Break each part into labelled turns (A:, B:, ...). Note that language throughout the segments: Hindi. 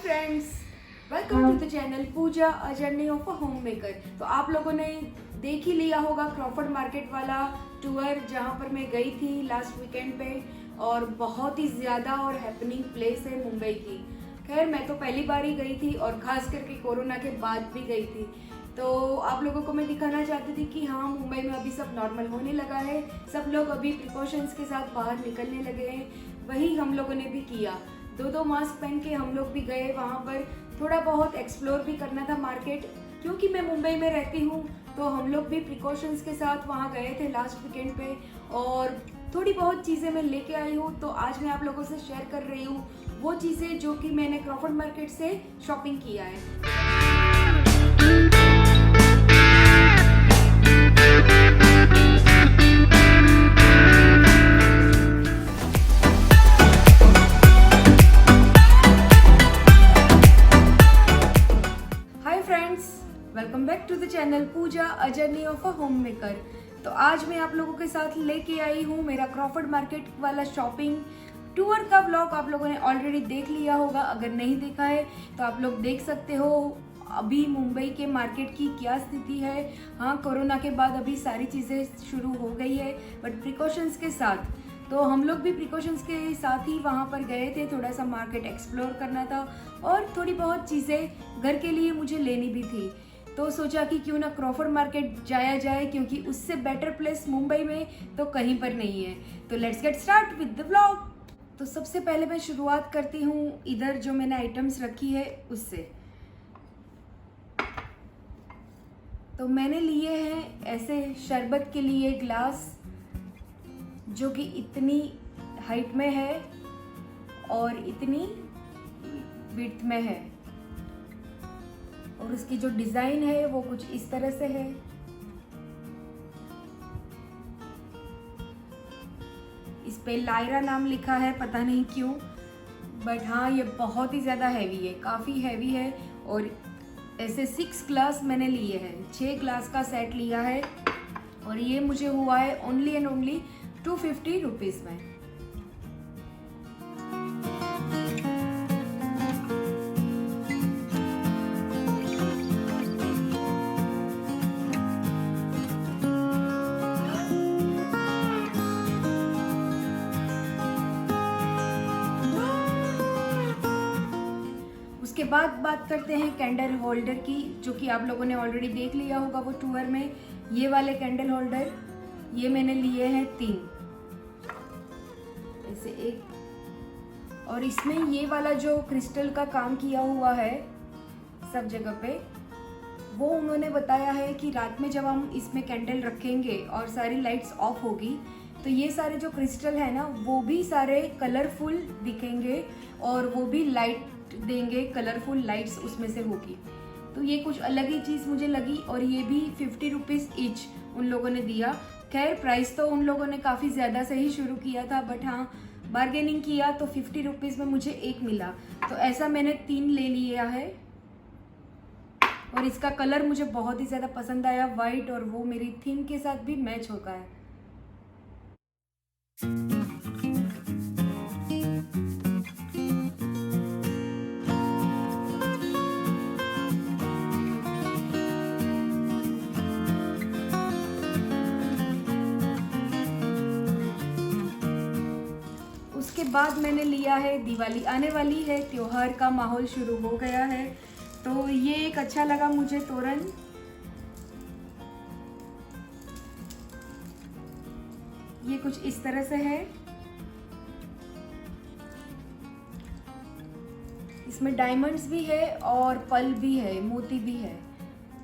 A: Friends, welcome to the channel Pooja a journey of a home maker. तो आप लोगों ने देख ही लिया होगा क्रॉफर्ड मार्केट वाला टूर जहाँ पर मैं गई थी लास्ट वीकेंड पे, और बहुत ही ज़्यादा और हैपनिंग प्लेस है मुंबई की। खैर मैं तो पहली बार ही गई थी और ख़ास करके कोरोना के बाद भी गई थी, तो आप लोगों को मैं दिखाना चाहती थी कि हाँ, मुंबई में अभी सब नॉर्मल होने लगा है, सब लोग अभी प्रिकॉशंस के साथ बाहर निकलने लगे हैं। वही हम लोगों ने भी किया, दो मास्क पहन के हम लोग भी गए वहाँ पर। थोड़ा बहुत एक्सप्लोर भी करना था मार्केट, क्योंकि मैं मुंबई में रहती हूँ, तो हम लोग भी प्रिकॉशंस के साथ वहाँ गए थे लास्ट वीकेंड पे, और थोड़ी बहुत चीज़ें मैं लेके आई हूँ। तो आज मैं आप लोगों से शेयर कर रही हूँ वो चीज़ें जो कि मैंने क्रॉफर्ड मार्केट से शॉपिंग किया है। Welcome back to the channel Pooja a journey of a home maker. तो आज मैं आप लोगों के साथ लेके आई हूँ मेरा क्रॉफर्ड मार्केट वाला शॉपिंग टूर का व्लॉग। आप लोगों ने ऑलरेडी देख लिया होगा, अगर नहीं देखा है तो आप लोग देख सकते हो अभी मुंबई के मार्केट की क्या स्थिति है। हाँ, कोरोना के बाद अभी सारी चीज़ें शुरू हो गई है, बट प्रिकॉशंस के साथ। तो हम लोग भी प्रिकॉशंस के साथ ही वहाँ पर गए थे, थोड़ा सा मार्केट एक्सप्लोर करना था और थोड़ी बहुत चीज़ें घर के लिए मुझे लेनी भी थी। तो सोचा कि क्यों ना क्रॉफर्ड मार्केट जाया जाए, क्योंकि उससे बेटर प्लेस मुंबई में तो कहीं पर नहीं है। तो let's get start with the vlog. तो सबसे पहले मैं शुरुआत करती हूँ इधर जो मैंने आइटम्स रखी है उससे। तो मैंने लिए हैं ऐसे शरबत के लिए ग्लास, जो कि इतनी हाइट में है और इतनी विड्थ में है, और उसकी जो डिज़ाइन है वो कुछ इस तरह से है। इस पे लायरा नाम लिखा है, पता नहीं क्यों, बट हाँ ये बहुत ही ज़्यादा हैवी है, काफ़ी हैवी है। और ऐसे 6 ग्लास मैंने लिए हैं, 6 ग्लास का सेट लिया है, और ये मुझे हुआ है ओनली एंड ओनली 250 रुपीज़ में। उसके बाद बात करते हैं कैंडल होल्डर की, जो कि आप लोगों ने ऑलरेडी देख लिया होगा वो टूर में। ये वाले कैंडल होल्डर ये मैंने लिए हैं 3, ऐसे एक, और इसमें ये वाला जो क्रिस्टल का काम किया हुआ है सब जगह पे, वो उन्होंने बताया है कि रात में जब हम इसमें कैंडल रखेंगे और सारी लाइट्स ऑफ होगी, तो ये सारे जो क्रिस्टल है ना, वो भी सारे कलरफुल दिखेंगे और वो भी लाइट देंगे, कलरफुल लाइट्स उसमें से होगी। तो ये कुछ अलग ही चीज़ मुझे लगी, और ये भी 50 रुपीज़ ईच उन लोगों ने दिया। खैर प्राइस तो उन लोगों ने काफ़ी ज़्यादा से ही शुरू किया था, बट हाँ बार्गेनिंग किया तो 50 रुपीज़ में मुझे एक मिला। तो ऐसा मैंने 3 ले लिया है, और इसका कलर मुझे बहुत ही ज़्यादा पसंद आया, वाइट, और वो मेरी थीम के साथ भी मैच होता है। उसके बाद मैंने लिया है, दिवाली आने वाली है, त्योहार का माहौल शुरू हो गया है, तो ये एक अच्छा लगा मुझे तोरण। ये कुछ इस तरह से है, इसमें डायमंड्स भी है और पल भी है, मोती भी है।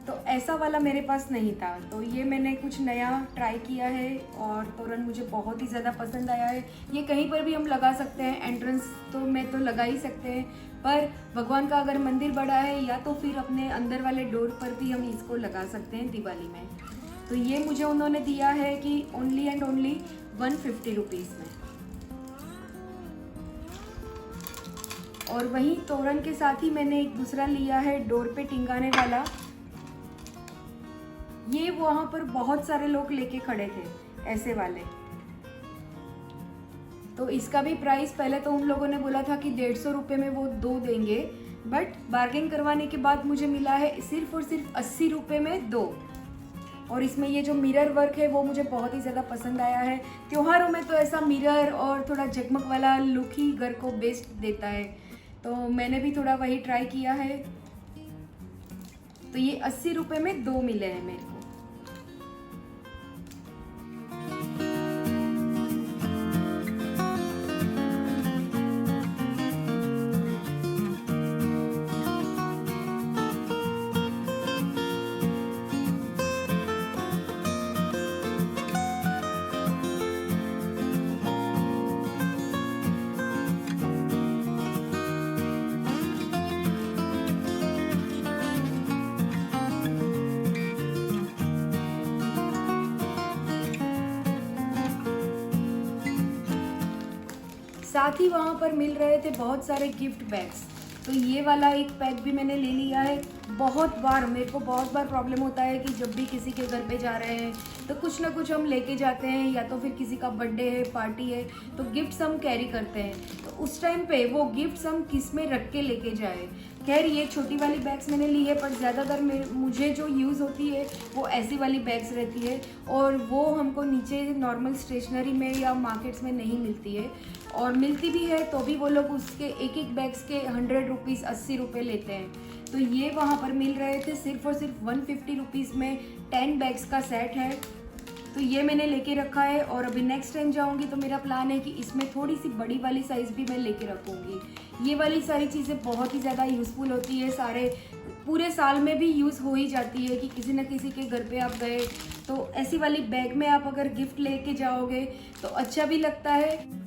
A: तो ऐसा वाला मेरे पास नहीं था, तो ये मैंने कुछ नया ट्राई किया है, और तोरण मुझे बहुत ही ज़्यादा पसंद आया है। ये कहीं पर भी हम लगा सकते हैं, एंट्रेंस तो में तो लगा ही सकते हैं, पर भगवान का अगर मंदिर बड़ा है, या तो फिर अपने अंदर वाले डोर पर भी हम इसको लगा सकते हैं दिवाली में। तो ये मुझे उन्होंने दिया है कि ओनली एंड ओनली 150 रुपीज़ में। और वहीं तोरण के साथ ही मैंने एक दूसरा लिया है डोर पे टिंगाने वाला। ये वहाँ पर बहुत सारे लोग लेके खड़े थे ऐसे वाले, तो इसका भी प्राइस पहले तो उन लोगों ने बोला था कि 150 रुपये में वो 2 देंगे, बट बार्गेन करवाने के बाद मुझे मिला है सिर्फ और सिर्फ 80 रुपये में 2। और इसमें ये जो मिरर वर्क है वो मुझे बहुत ही ज़्यादा पसंद आया है। त्योहारों में तो ऐसा मिरर और थोड़ा जगमग वाला लुक ही घर को बेस्ट देता है, तो मैंने भी थोड़ा वही ट्राई किया है। तो ये 80 रुपये में 2 मिले हैं मेरे को। साथ ही वहाँ पर मिल रहे थे बहुत सारे गिफ्ट बैग्स। तो ये वाला एक पैक भी मैंने ले लिया है। मेरे को बहुत बार प्रॉब्लम होता है कि जब भी किसी के घर पे जा रहे हैं तो कुछ ना कुछ हम लेके जाते हैं, या तो फिर किसी का बर्थडे है, पार्टी है, तो गिफ्ट्स हम कैरी करते हैं। तो उस टाइम पे वो गिफ्ट्स हम किस में रख के लेके जाए। खैर ये छोटी वाली बैग्स मैंने ली है, पर ज़्यादातर मुझे जो यूज़ होती है वो ऐसी वाली बैग्स रहती है, और वो हमको नीचे नॉर्मल स्टेशनरी में या मार्केट्स में नहीं मिलती है। और मिलती भी है तो भी वो लोग उसके एक एक बैग्स के 100 रुपीज़ 80 रुपये लेते हैं। तो ये वहाँ पर मिल रहे थे सिर्फ और सिर्फ 150 रुपीज़ में 10 बैग्स का सेट है। तो ये मैंने लेके रखा है, और अभी नेक्स्ट टाइम जाऊँगी तो मेरा प्लान है कि इसमें थोड़ी सी बड़ी वाली साइज़ भी मैं लेके रखूँगी। ये वाली सारी चीज़ें बहुत ही ज़्यादा यूज़फुल होती है, सारे पूरे साल में भी यूज़ हो ही जाती है कि किसी न किसी के घर पे आप गए तो ऐसी वाली बैग में आप अगर गिफ्ट लेके जाओगे तो अच्छा भी लगता है।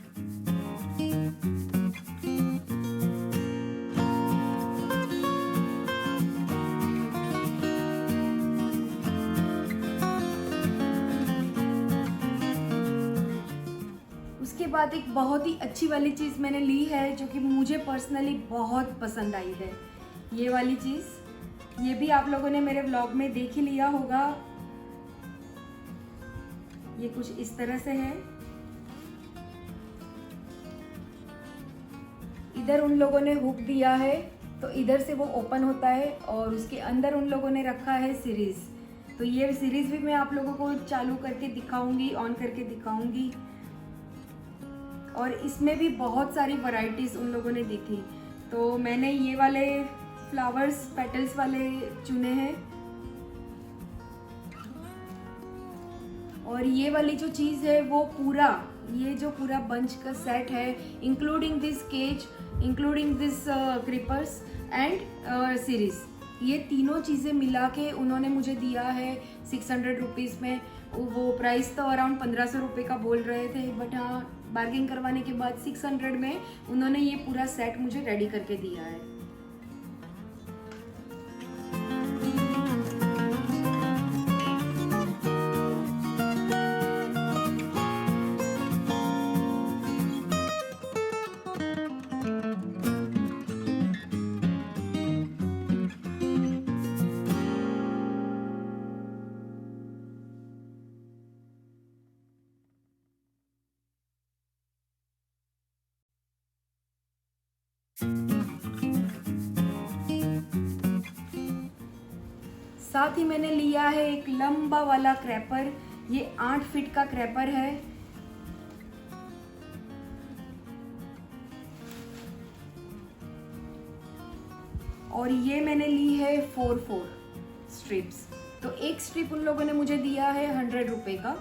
A: उसके बाद एक बहुत ही अच्छी वाली चीज़ मैंने ली है जो कि मुझे पर्सनली बहुत पसंद आई है। ये वाली चीज़, ये भी आप लोगों ने मेरे व्लॉग में देख ही लिया होगा। ये कुछ इस तरह से है। इधर उन लोगों ने हुक दिया है तो इधर से वो ओपन होता है, और उसके अंदर उन लोगों ने रखा है सीरीज़। तो ये सीरीज़ भी मैं आप लोगों को चालू करके दिखाऊंगी, ऑन करके दिखाऊंगी। और इसमें भी बहुत सारी वैरायटीज़ उन लोगों ने दी थी, तो मैंने ये वाले फ्लावर्स पेटल्स वाले चुने हैं। और ये वाली जो चीज़ है वो ये जो पूरा बंच का सेट है, including this cage, including this creepers and series, ये तीनों चीज़ें मिला के उन्होंने मुझे दिया है 600 रुपीज़ में। वो प्राइस तो अराउंड 1500 रुपये का बोल रहे थे, बट हाँ बार्गेन करवाने के बाद 600 में उन्होंने ये पूरा सेट मुझे रेडी करके दिया है। साथ ही मैंने लिया है एक लंबा वाला क्रैपर। ये 8 फीट का क्रैपर है। और ये मैंने ली है 4 स्ट्रिप्स। तो एक स्ट्रिप उन लोगों ने मुझे दिया है 100 रुपये का,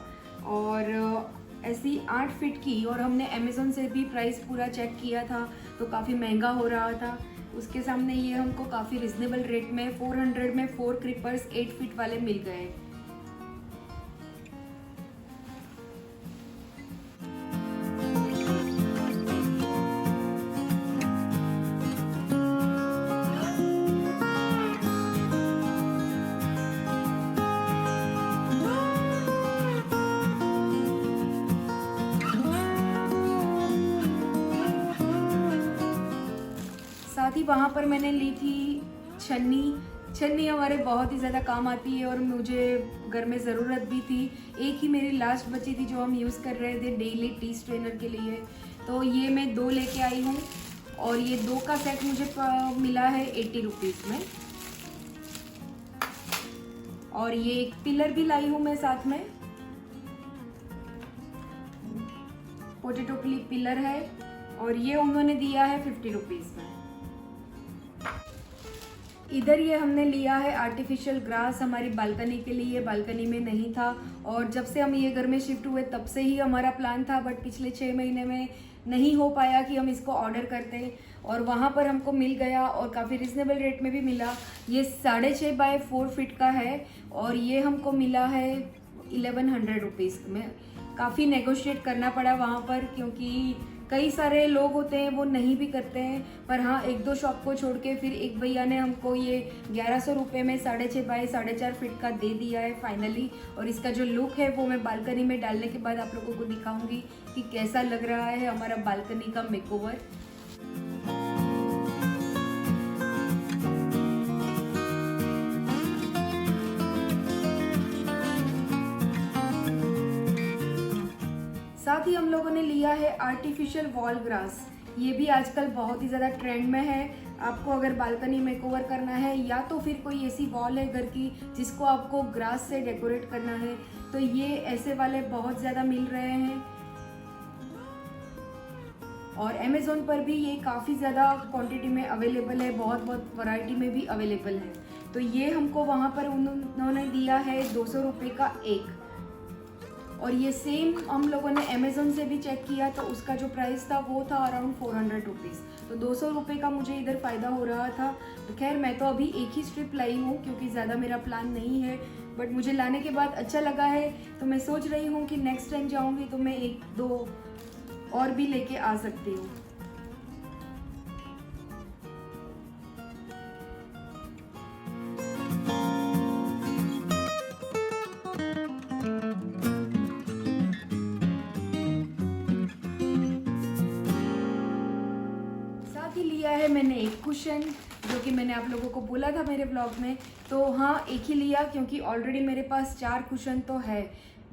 A: और ऐसी 8 फीट की। और हमने अमेज़न से भी प्राइस पूरा चेक किया था तो काफ़ी महंगा हो रहा था। उसके सामने ये हमको काफ़ी रिजनेबल रेट में 400 में 4 क्रीपर्स 8 फीट वाले मिल गए। साथ ही वहाँ पर मैंने ली थी छन्नी हमारे बहुत ही ज़्यादा काम आती है, और मुझे घर में ज़रूरत भी थी। एक ही मेरी लास्ट बची थी जो हम यूज़ कर रहे थे डेली टी स्ट्रेनर के लिए, तो ये मैं 2 लेके आई हूँ। और ये 2 का सेट मुझे मिला है 80 रुपीज़ में। और ये एक पिलर भी लाई हूँ मैं साथ में, पोटैटो पिलर है, और ये उन्होंने दिया है 50 रुपीज़ में। इधर ये हमने लिया है आर्टिफिशियल ग्रास हमारी बालकनी के लिए, बालकनी में नहीं था, और जब से हम ये घर में शिफ्ट हुए तब से ही हमारा प्लान था, बट पिछले 6 महीने में नहीं हो पाया कि हम इसको ऑर्डर करते, और वहाँ पर हमको मिल गया और काफ़ी रिजनेबल रेट में भी मिला। ये 6.5 बाय 4 फीट का है और ये हमको मिला है 1100 रुपीज़ में। काफ़ी नेगोशिएट करना पड़ा वहाँ पर, क्योंकि कई सारे लोग होते हैं वो नहीं भी करते हैं, पर हाँ 1-2 शॉप को छोड़ के फिर एक भैया ने हमको ये 1100 रुपये में 6.5 बाय 4.5 फीट का दे दिया है फाइनली। और इसका जो लुक है वो मैं बालकनी में डालने के बाद आप लोगों को दिखाऊंगी कि कैसा लग रहा है हमारा बालकनी का मेकओवर। साथ ही हम लोगों ने लिया है आर्टिफिशियल वॉल ग्रास। ये भी आजकल बहुत ही ज़्यादा ट्रेंड में है। आपको अगर बालकनी मेकओवर करना है या तो फिर कोई ऐसी वॉल है घर की जिसको आपको ग्रास से डेकोरेट करना है, तो ये ऐसे वाले बहुत ज़्यादा मिल रहे हैं और अमेज़ोन पर भी ये काफ़ी ज़्यादा क्वांटिटी में अवेलेबल है, बहुत वैरायटी में भी अवेलेबल है। तो ये हमको वहाँ पर उन्होंने दिया है 200 रुपये का एक, और ये सेम हम लोगों ने अमेज़ोन से भी चेक किया तो उसका जो प्राइस था वो था अराउंड 400 रुपीज़। तो 200 रुपये का मुझे इधर फ़ायदा हो रहा था। तो खैर मैं तो अभी एक ही स्ट्रिप लाई हूँ क्योंकि ज़्यादा मेरा प्लान नहीं है, बट मुझे लाने के बाद अच्छा लगा है, तो मैं सोच रही हूँ कि नेक्स्ट टाइम जाऊँगी तो मैं 1-2 और भी लेके आ सकती हूँ। लिया है मैंने एक कुशन, जो कि मैंने आप लोगों को बोला था मेरे ब्लॉग में। तो हाँ, एक ही लिया क्योंकि ऑलरेडी मेरे पास 4 कुशन तो है,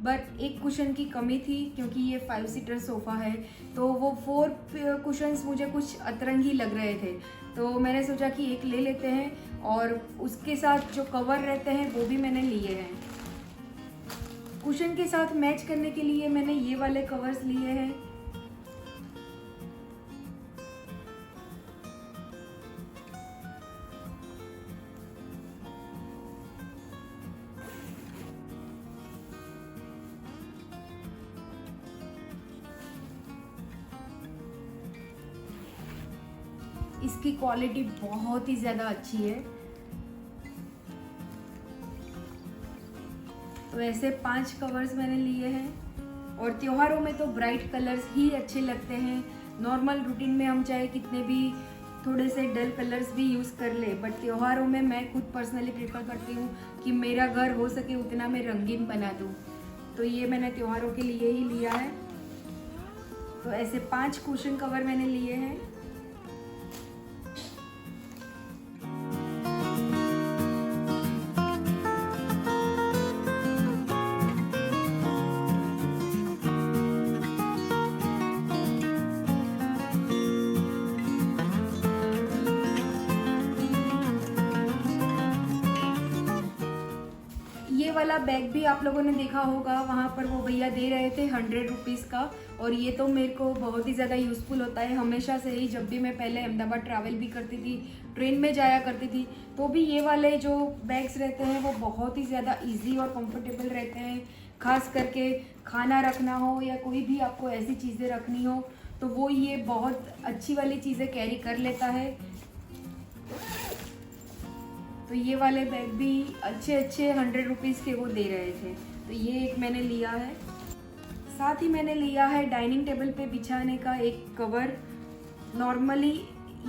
A: बट एक कुशन की कमी थी क्योंकि ये 5 सीटर सोफ़ा है, तो वो 4 कुशन्स मुझे कुछ अतरंगी लग रहे थे, तो मैंने सोचा कि एक ले लेते हैं। और उसके साथ जो कवर रहते हैं वो भी मैंने लिए हैं। कुशन के साथ मैच करने के लिए मैंने ये वाले कवर्स लिए हैं। इसकी क्वालिटी बहुत ही ज़्यादा अच्छी है। तो ऐसे 5 कवर्स मैंने लिए हैं, और त्योहारों में तो ब्राइट कलर्स ही अच्छे लगते हैं। नॉर्मल रूटीन में हम चाहे कितने भी थोड़े से डल कलर्स भी यूज़ कर ले, बट त्योहारों में मैं खुद पर्सनली प्रेफर करती हूँ कि मेरा घर हो सके उतना मैं रंगीन बना दूँ। तो ये मैंने त्योहारों के लिए ही लिया है। तो ऐसे 5 कुशन कवर मैंने लिए हैं। ये वाला बैग भी आप लोगों ने देखा होगा, वहाँ पर वो भैया दे रहे थे 100 रुपीज़ का, और ये तो मेरे को बहुत ही ज़्यादा यूज़फुल होता है हमेशा से ही। जब भी मैं पहले अहमदाबाद ट्रैवल भी करती थी, ट्रेन में जाया करती थी, तो भी ये वाले जो बैग्स रहते हैं वो बहुत ही ज़्यादा ईजी और कंफर्टेबल रहते हैं। खास करके खाना रखना हो या कोई भी आपको ऐसी चीज़ें रखनी हो, तो वो ये बहुत अच्छी वाली चीज़ें कैरी कर लेता है। तो ये वाले बैग भी अच्छे 100 रुपीज़ के वो दे रहे थे, तो ये एक मैंने लिया है। साथ ही मैंने लिया है डाइनिंग टेबल पे बिछाने का एक कवर। नॉर्मली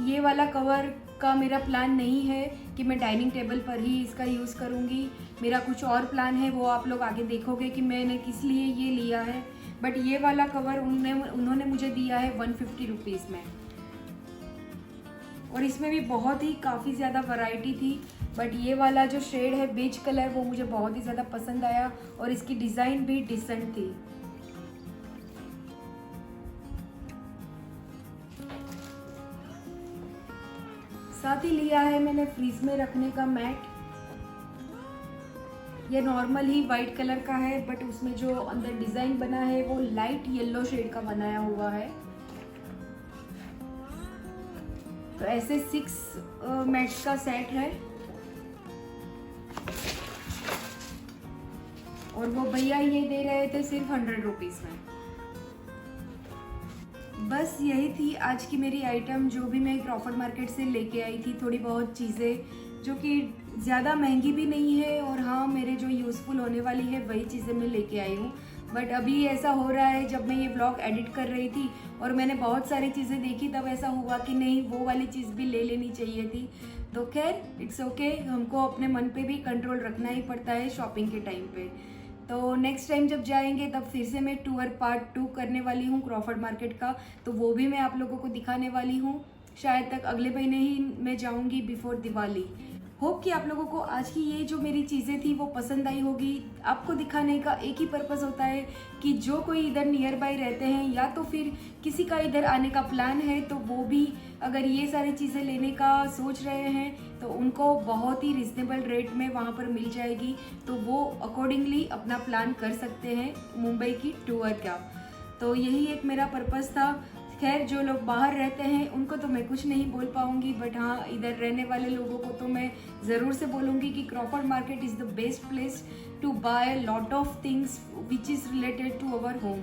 A: ये वाला कवर का मेरा प्लान नहीं है कि मैं डाइनिंग टेबल पर ही इसका यूज़ करूँगी। मेरा कुछ और प्लान है, वो आप लोग आगे देखोगे कि मैंने किस लिए ये लिया है। बट ये वाला कवर उन्होंने मुझे दिया है 150 रुपीज़ में, और इसमें भी बहुत ही काफ़ी ज़्यादा वैरायटी थी। बट ये वाला जो शेड है बेज कलर, वो मुझे बहुत ही ज़्यादा पसंद आया, और इसकी डिज़ाइन भी डिसेंट थी। साथ ही लिया है मैंने फ्रीज में रखने का मैट। ये नॉर्मल ही वाइट कलर का है, बट उसमें जो अंदर डिजाइन बना है वो लाइट येलो शेड का बनाया हुआ है। तो ऐसे 6 मैट्स का सेट है और वो भैया ये दे रहे थे सिर्फ 100 रुपीज़ में। बस यही थी आज की मेरी आइटम, जो भी मैं क्रॉफर्ड मार्केट से लेके आई थी। थोड़ी बहुत चीज़ें जो कि ज़्यादा महंगी भी नहीं है और हाँ मेरे जो यूज़फुल होने वाली है वही चीज़ें मैं लेके आई हूँ। बट अभी ऐसा हो रहा है, जब मैं ये व्लॉग एडिट कर रही थी और मैंने बहुत सारी चीज़ें देखी, तब ऐसा हुआ कि नहीं वो वाली चीज़ भी ले लेनी चाहिए थी। तो खैर इट्स ओके, हमको अपने मन पे भी कंट्रोल रखना ही पड़ता है शॉपिंग के टाइम पे। तो नेक्स्ट टाइम जब जाएंगे तब फिर से मैं टूर पार्ट 2 करने वाली हूँ क्रॉफर्ड मार्केट का, तो वो भी मैं आप लोगों को दिखाने वाली हूँ। शायद तक अगले महीने ही मैं जाऊँगी बिफोर दिवाली। होप कि आप लोगों को आज की ये जो मेरी चीज़ें थी वो पसंद आई होगी। आपको दिखाने का एक ही पर्पस होता है कि जो कोई इधर नियर बाय रहते हैं या तो फिर किसी का इधर आने का प्लान है, तो वो भी अगर ये सारी चीज़ें लेने का सोच रहे हैं तो उनको बहुत ही रिजनेबल रेट में वहाँ पर मिल जाएगी, तो वो अकॉर्डिंगली अपना प्लान कर सकते हैं मुंबई की टूर का। तो यही एक मेरा पर्पस था। खैर जो लोग बाहर रहते हैं उनको तो मैं कुछ नहीं बोल पाऊंगी, बट हाँ इधर रहने वाले लोगों को तो मैं ज़रूर से बोलूँगी कि Crawford market is the best place to buy lot of things which is related to our home.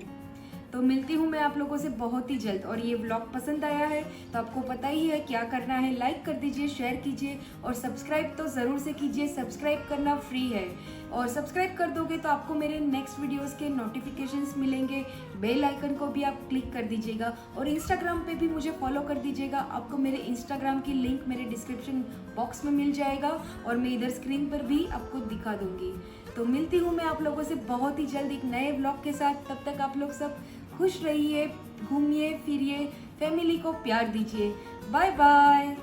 A: तो मिलती हूँ मैं आप लोगों से बहुत ही जल्द। और ये व्लॉग पसंद आया है तो आपको पता ही है क्या करना है, लाइक कर दीजिए, शेयर कीजिए और सब्सक्राइब तो ज़रूर से कीजिए। सब्सक्राइब करना फ्री है और सब्सक्राइब कर दोगे तो आपको मेरे नेक्स्ट वीडियोस के नोटिफिकेशंस मिलेंगे। बेल आइकन को भी आप क्लिक कर दीजिएगा और इंस्टाग्राम पे भी मुझे फॉलो कर दीजिएगा। आपको मेरे इंस्टाग्राम की लिंक मेरे डिस्क्रिप्शन बॉक्स में मिल जाएगा और मैं इधर स्क्रीन पर भी आपको दिखा दूंगी। तो मिलती हूँ मैं आप लोगों से बहुत ही जल्द एक नए व्लॉग के साथ। तब तक आप लोग सब खुश रहिए, घूमिए फिरिए, फैमिली को प्यार दीजिए। Bye bye.